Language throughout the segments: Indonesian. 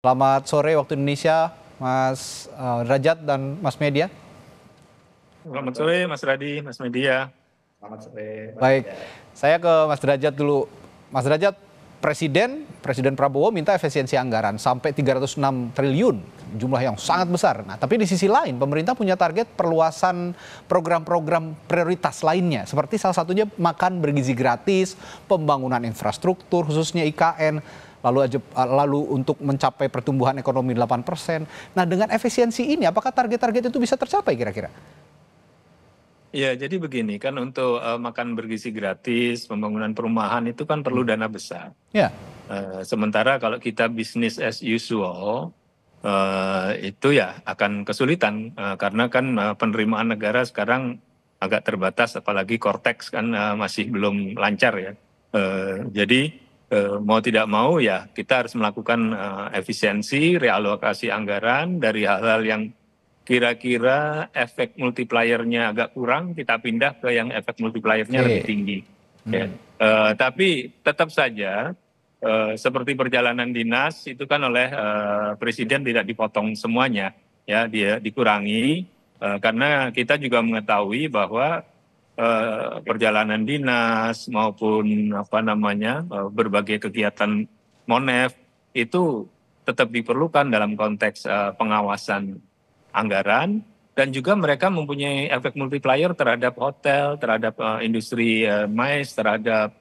Selamat sore waktu Indonesia, Mas Derajat dan Mas Media. Selamat sore Mas Radi, Mas Media. Selamat sore. Baik, saya ke Mas Derajat dulu. Mas Derajat, Presiden Prabowo minta efisiensi anggaran sampai 306 triliun, jumlah yang sangat besar. Nah, tapi di sisi lain pemerintah punya target perluasan program-program prioritas lainnya, seperti salah satunya makan bergizi gratis, pembangunan infrastruktur khususnya IKN, lalu untuk mencapai pertumbuhan ekonomi 8%. Nah, dengan efisiensi ini apakah target-target itu bisa tercapai kira-kira? Ya, jadi begini kan untuk makan bergizi gratis, pembangunan perumahan itu kan perlu dana besar. Ya. Sementara kalau kita bisnis as usual, itu ya akan kesulitan karena kan penerimaan negara sekarang agak terbatas, apalagi Cortex kan masih belum lancar ya. Jadi mau tidak mau ya kita harus melakukan efisiensi, realokasi anggaran dari hal-hal yang kira-kira efek multipliernya agak kurang, kita pindah ke yang efek multipliernya lebih tinggi. Ya. Tapi tetap saja seperti perjalanan dinas itu kan oleh presiden tidak dipotong semuanya, ya dia dikurangi karena kita juga mengetahui bahwa perjalanan dinas maupun berbagai kegiatan Monef itu tetap diperlukan dalam konteks pengawasan anggaran, dan juga mereka mempunyai efek multiplier terhadap hotel, terhadap industri mais, terhadap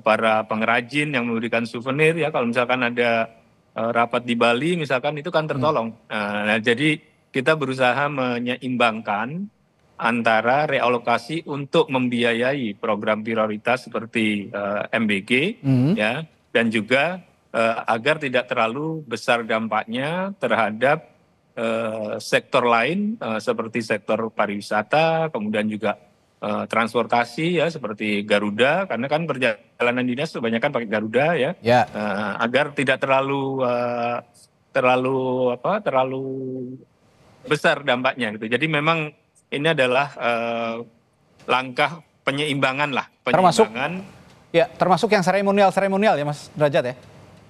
para pengrajin yang memberikan souvenir ya. Kalau misalkan ada rapat di Bali misalkan itu kan tertolong. Nah, jadi kita berusaha menyeimbangkan antara realokasi untuk membiayai program prioritas seperti MBG ya, dan juga agar tidak terlalu besar dampaknya terhadap sektor lain seperti sektor pariwisata, kemudian juga transportasi ya seperti Garuda, karena kan perjalanan dinas kebanyakan pakai Garuda ya, agar tidak terlalu besar dampaknya gitu. Jadi memang ini adalah langkah penyeimbangan lah, termasuk yang seremonial ya Mas Derajat ya.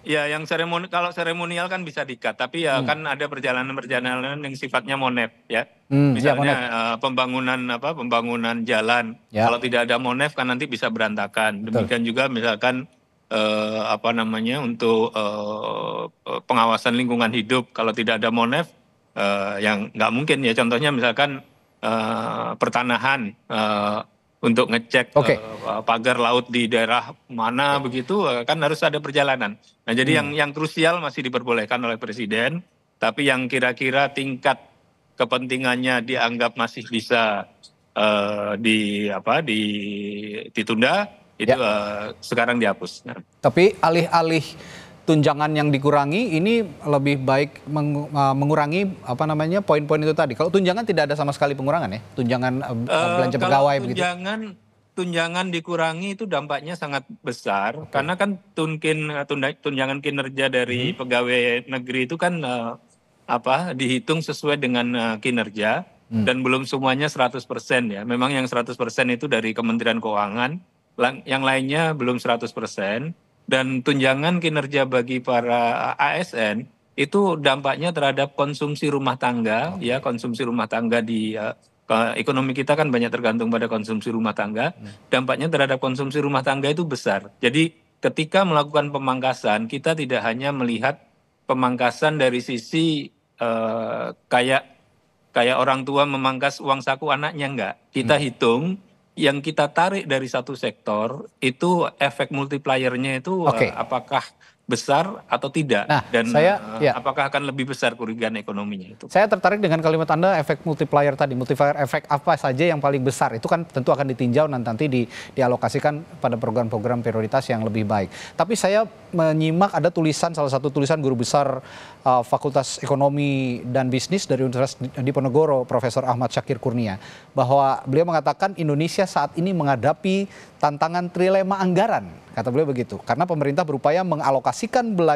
Ya, yang kalau seremonial kan bisa di-cut, tapi ya kan ada perjalanan-perjalanan yang sifatnya Monef ya. Misalnya pembangunan jalan. Kalau tidak ada Monef kan nanti bisa berantakan. Demikian juga misalkan untuk pengawasan lingkungan hidup, kalau tidak ada Monef yang nggak mungkin ya. Contohnya misalkan pertanahan, untuk ngecek pagar laut di daerah mana begitu kan harus ada perjalanan. Nah, jadi yang krusial masih diperbolehkan oleh presiden, tapi yang kira-kira tingkat kepentingannya dianggap masih bisa ditunda itu sekarang dihapus. Nah. Tapi alih-alih tunjangan yang dikurangi ini lebih baik mengurangi poin-poin itu tadi. Kalau tunjangan tidak ada sama sekali pengurangan ya, tunjangan belanja pegawai begitu. Tunjangan dikurangi itu dampaknya sangat besar karena kan tunjangan kinerja dari pegawai negeri itu kan dihitung sesuai dengan kinerja dan belum semuanya 100% ya. Memang yang 100% itu dari Kementerian Keuangan, yang lainnya belum 100%. Dan tunjangan kinerja bagi para ASN itu dampaknya terhadap konsumsi rumah tangga, ya konsumsi rumah tangga di ekonomi kita kan banyak tergantung pada konsumsi rumah tangga. Dampaknya terhadap konsumsi rumah tangga itu besar. Jadi ketika melakukan pemangkasan, kita tidak hanya melihat pemangkasan dari sisi kayak orang tua memangkas uang saku anaknya, enggak. Kita hitung yang kita tarik dari satu sektor itu efek multipliernya itu apakah besar atau tidak, dan apakah akan lebih besar kerugian ekonominya itu. Saya tertarik dengan kalimat Anda efek multiplier tadi. Multiplier efek apa saja yang paling besar itu kan tentu akan ditinjau dan nanti dialokasikan pada program-program prioritas yang lebih baik. Tapi saya menyimak ada salah satu tulisan guru besar Fakultas Ekonomi dan Bisnis dari Universitas Diponegoro, Profesor Ahmad Syakir Kurnia, bahwa beliau mengatakan Indonesia saat ini menghadapi tantangan trilema anggaran, kata beliau begitu, karena pemerintah berupaya mengalokasikan belanja